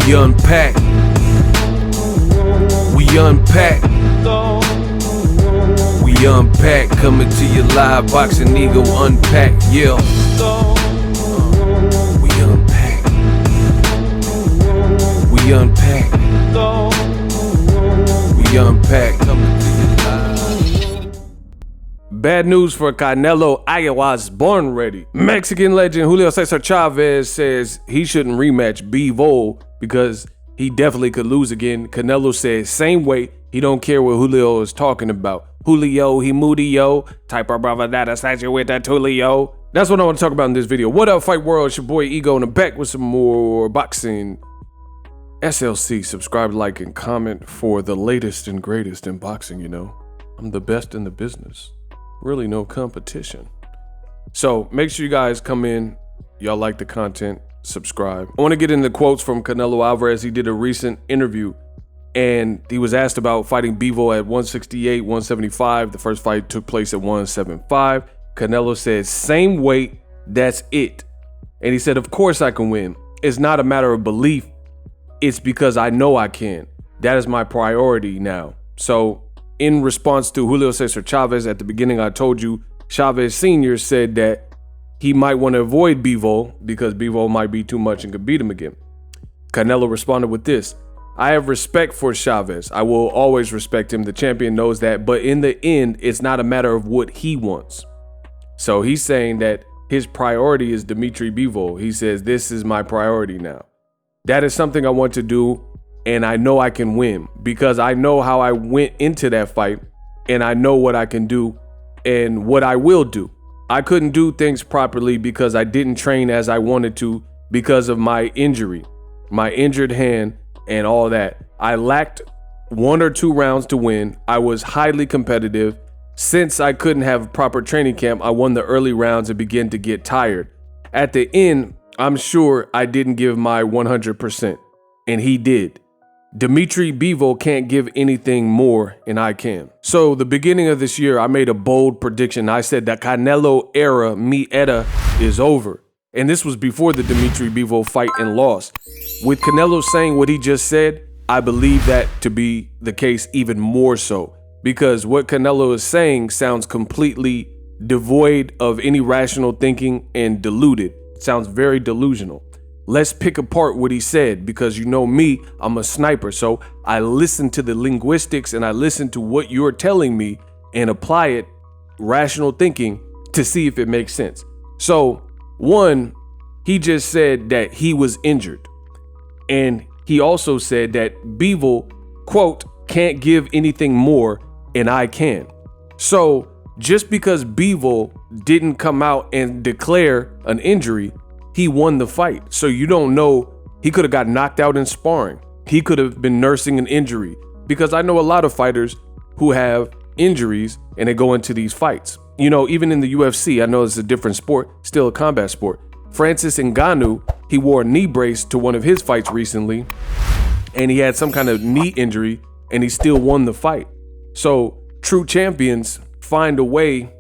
We unpack. We unpack. We unpack. Coming to you live, Boxing Eagle Unpack. Yeah. We unpack. We unpack. We unpack. Coming to you live. Bad news for Canelo. I was born ready. Mexican legend Julio Cesar Chavez says he shouldn't rematch Bivol because he definitely could lose again. Canelo says same way. He don't care what Julio is talking about. Julio, he moody yo. Type of brother that aside you with that Julio. That's what I want to talk about in this video. What up, Fight World? It's your boy Ego in the back with some more boxing. SLC, subscribe, like, and comment for the latest and greatest in boxing, you know. I'm the best in the business. Really no competition. So make sure you guys come in. Y'all like the content, subscribe. I want to get into quotes from Canelo Alvarez. He did a recent interview and he was asked about fighting Bivol at 168, 175. The first fight took place at 175. Canelo said, same weight, that's it. And he said, of course I can win. It's not a matter of belief. It's because I know I can. That is my priority now. So in response to Julio Cesar Chavez, at the beginning I told you, Chavez Sr. said that he might want to avoid Bivol because Bivol might be too much and could beat him again. Canelo responded with this: I have respect for Chavez. I will always respect him. The champion knows that. But in the end, it's not a matter of what he wants. So he's saying that his priority is Dimitri Bivol. He says, this is my priority now. That is something I want to do. And I know I can win because I know how I went into that fight and I know what I can do and what I will do. I couldn't do things properly because I didn't train as I wanted to because of my injury, my injured hand and all that. I lacked 1 or 2 rounds to win. I was highly competitive. Since I couldn't have proper training camp, I won the early rounds and began to get tired. At the end, I'm sure I didn't give my 100%, and he did. Dimitri Bivol can't give anything more, and I can. So the beginning of this year, I made a bold prediction. I said that Canelo era, mi era, is over. And this was before the Dimitri Bivol fight and loss. With Canelo saying what he just said, I believe that to be the case even more so. Because what Canelo is saying sounds completely devoid of any rational thinking and deluded. It sounds very delusional. Let's pick apart what he said because you know me, I'm a sniper. So I listen to the linguistics and I listen to what you're telling me and apply it, rational thinking, to see if it makes sense. So one, he just said that he was injured. And he also said that Bivol, quote, can't give anything more and I can. So just because Bivol didn't come out and declare an injury, he won the fight. So you don't know, he could have got knocked out in sparring. He could have been nursing an injury because I know a lot of fighters who have injuries and they go into these fights. You know, even in the UFC, I know it's a different sport, still a combat sport. Francis Ngannou, he wore a knee brace to one of his fights recently and he had some kind of knee injury and he still won the fight. So true champions find a way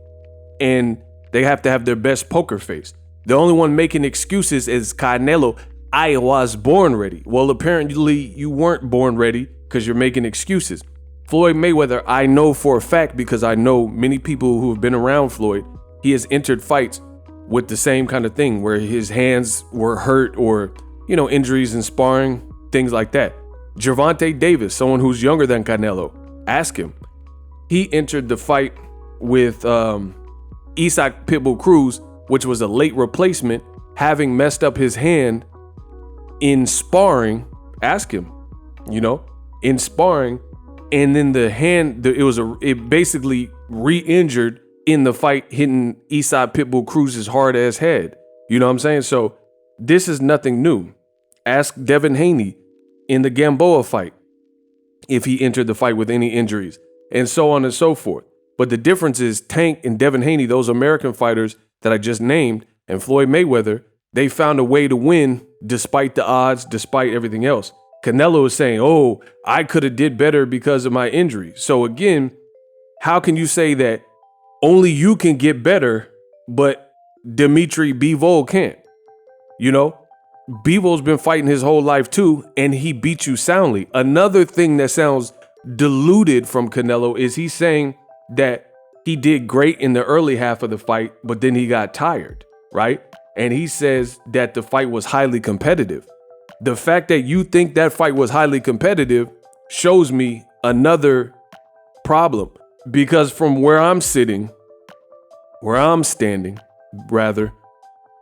and they have to have their best poker face. The only one making excuses is Canelo. I was born ready. Well, apparently you weren't born ready because you're making excuses. Floyd Mayweather, I know for a fact because I know many people who have been around Floyd, he has entered fights with the same kind of thing where his hands were hurt or, you know, injuries in sparring, things like that. Gervonta Davis, someone who's younger than Canelo, ask him. He entered the fight with Isaac Pitbull Cruz, which was a late replacement, having messed up his hand in sparring. Ask him, you know, in sparring. And then the hand, it basically re-injured in the fight, hitting Isaac Pitbull Cruz's hard ass head. You know what I'm saying? So this is nothing new. Ask Devin Haney in the Gamboa fight if he entered the fight with any injuries, and so on and so forth. But the difference is Tank and Devin Haney, those American fighters that I just named, and Floyd Mayweather, they found a way to win despite the odds, despite everything else. Canelo is saying, oh, I could have did better because of my injury. So again, how can you say that only you can get better, but Dimitri Bivol can't? You know, Bivol been fighting his whole life too, and he beat you soundly. Another thing that sounds diluted from Canelo is he's saying that he did great in the early half of the fight, but then he got tired, right? And he says that the fight was highly competitive. The fact that you think that fight was highly competitive shows me another problem, because from where I'm standing, rather,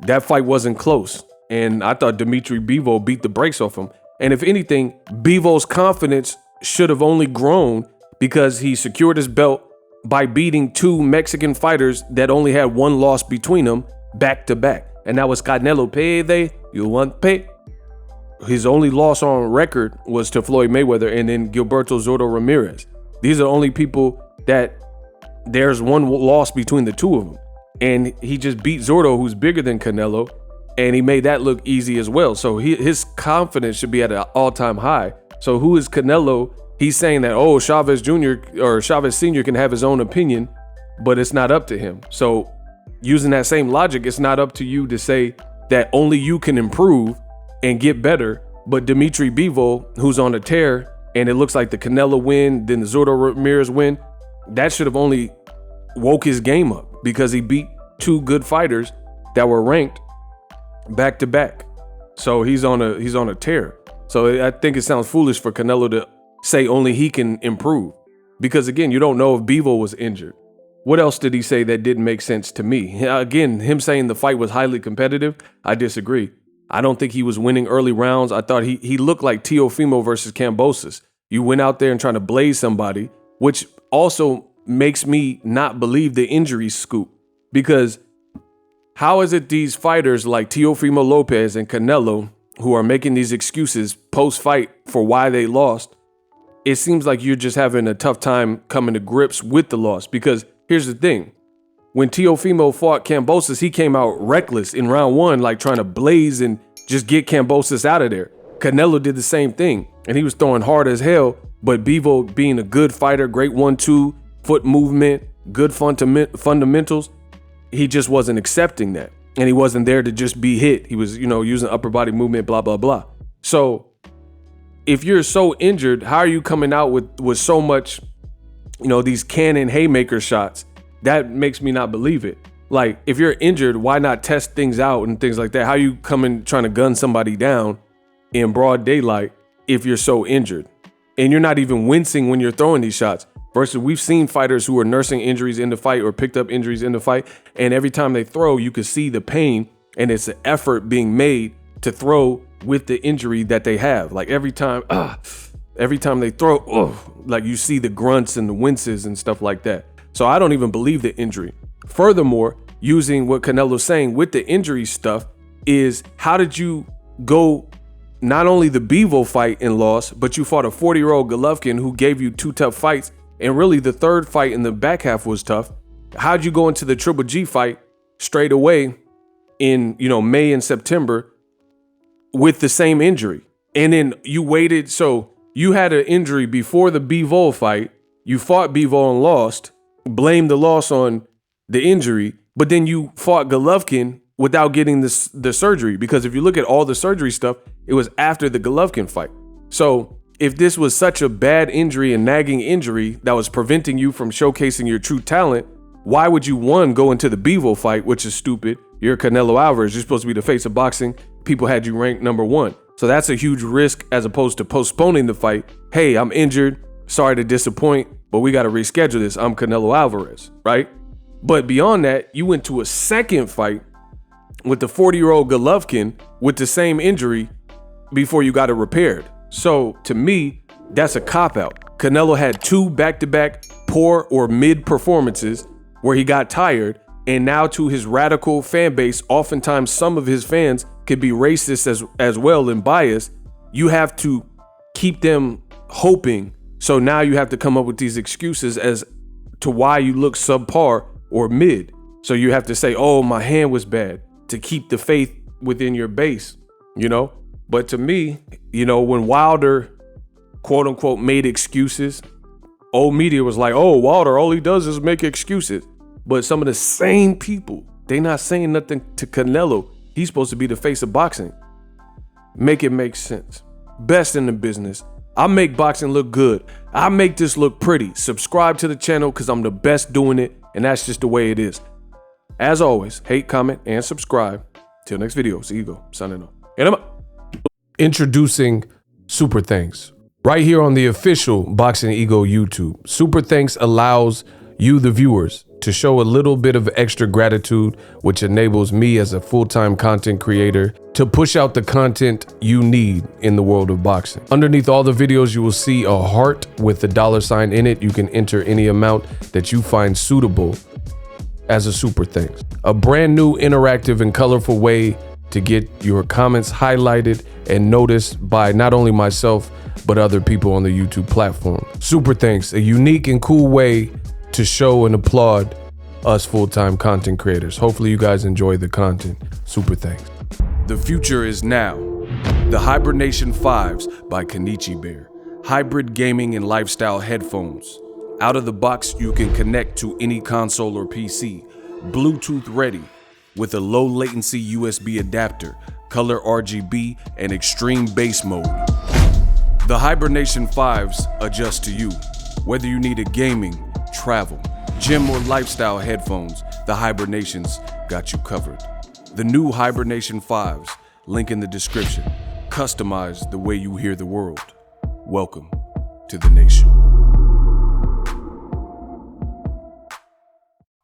that fight wasn't close. And I thought Dimitri Bivol beat the brakes off him. And if anything, Bivol's confidence should have only grown because he secured his belt by beating two Mexican fighters that only had one loss between them back to back. And that was Canelo Pede, you want pay. His only loss on record was to Floyd Mayweather and then Gilberto Zordo Ramirez. These are only people that there's one loss between the two of them. And he just beat Zordo, who's bigger than Canelo, and he made that look easy as well. So his confidence should be at an all-time high. So who is Canelo? He's saying that, oh, Chavez Jr. or Chavez Sr. can have his own opinion, but it's not up to him. So using that same logic, it's not up to you to say that only you can improve and get better. But Dimitri Bivol, who's on a tear, and it looks like the Canelo win, then the Zordo Ramirez win, that should have only woke his game up because he beat two good fighters that were ranked back to back. So he's on a tear. So I think it sounds foolish for Canelo to say only he can improve, because again, you don't know if Bivol was injured. What else did he say that didn't make sense to me? Again, him saying the fight was highly competitive, I disagree. I don't think he was winning early rounds. I thought he looked like Teofimo versus Kambosos. You went out there and trying to blaze somebody, which also makes me not believe the injury scoop, because how is it these fighters like Teofimo Lopez and Canelo, who are making these excuses post-fight for why they lost, it seems like you're just having a tough time coming to grips with the loss? Because here's the thing. When Teofimo fought Kambosos, he came out reckless in round one, like trying to blaze and just get Kambosos out of there. Canelo did the same thing, and he was throwing hard as hell, but Bivol, being a good fighter, great 1-2, foot movement, good fundamentals, he just wasn't accepting that. And he wasn't there to just be hit. He was, using upper body movement, blah, blah, blah. So if you're so injured, how are you coming out with so much, these cannon haymaker shots? That makes me not believe it. Like, if you're injured, why not test things out and things like that? How you coming trying to gun somebody down in broad daylight if you're so injured? And you're not even wincing when you're throwing these shots. Versus we've seen fighters who are nursing injuries in the fight or picked up injuries in the fight, and every time they throw, you can see the pain, and it's an effort being made to throw with the injury that they have. Like every time they throw, like you see the grunts and the winces and stuff like that. So I don't even believe the injury. Furthermore, using what Canelo's saying with the injury stuff is, how did you go not only the Bivol fight and lost, but you fought a 40-year-old Golovkin who gave you two tough fights, and really the third fight in the back half was tough. How'd you go into the Triple G fight straight away in, May and September with the same injury? And then you waited, so you had an injury before the Bivol fight, you fought Bivol and lost, blamed the loss on the injury, but then you fought Golovkin without getting the surgery, because if you look at all the surgery stuff, it was after the Golovkin fight. So if this was such a bad injury and nagging injury that was preventing you from showcasing your true talent, why would you, one, go into the Bivol fight, which is stupid? You're Canelo Alvarez. You're supposed to be the face of boxing. People had you ranked number one. So that's a huge risk, as opposed to postponing the fight. Hey, I'm injured. Sorry to disappoint, but we got to reschedule this. I'm Canelo Alvarez, right? But beyond that, you went to a second fight with the 40-year-old Golovkin with the same injury before you got it repaired. So to me, that's a cop-out. Canelo had two back-to-back poor or mid performances where he got tired, and now to his radical fan base, oftentimes some of his fans could be racist as well and biased. You have to keep them hoping. So now you have to come up with these excuses as to why you look subpar or mid. So you have to say, oh, my hand was bad, to keep the faith within your base, But to me, when Wilder, quote unquote, made excuses, old media was like, oh, Wilder, all he does is make excuses. But some of the same people, they not saying nothing to Canelo. He's supposed to be the face of boxing. make it make sense. Best in the business. I make boxing look good. I make this look pretty. Subscribe to the channel because I'm the best doing it, and that's just the way it is. As always, hate, comment, and subscribe. Till next video, see you go. Signing off. And I'm up. Introducing Super Thanks. Right here on the official Boxing Ego YouTube. Super Thanks allows you, the viewers, to show a little bit of extra gratitude, which enables me as a full-time content creator to push out the content you need in the world of boxing. Underneath all the videos, you will see a heart with the $sign in it. You can enter any amount that you find suitable as a super thanks. A brand new, interactive, and colorful way to get your comments highlighted and noticed by not only myself, but other people on the YouTube platform. Super thanks, a unique and cool way to show and applaud us full-time content creators. Hopefully you guys enjoy the content. Super thanks. The future is now. The Hibernation 5s by Kenichi Bear. Hybrid gaming and lifestyle headphones. Out of the box, you can connect to any console or PC. Bluetooth ready with a low latency USB adapter, color RGB, and extreme bass mode. The Hibernation 5s adjust to you. Whether you need a gaming, travel, gym, or lifestyle headphones, the Hibernations got you covered. The new Hibernation 5s, link in the description. Customize the way you hear the world. Welcome to the nation.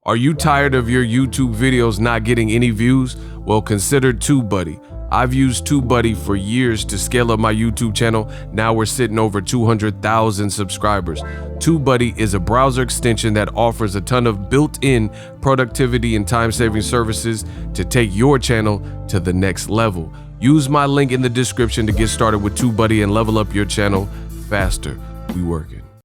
Are you tired of your YouTube videos not getting any views? Well, consider TubeBuddy. I've used TubeBuddy for years to scale up my YouTube channel. Now we're sitting over 200,000 subscribers. TubeBuddy is a browser extension that offers a ton of built-in productivity and time-saving services to take your channel to the next level. Use my link in the description to get started with TubeBuddy and level up your channel faster. We working.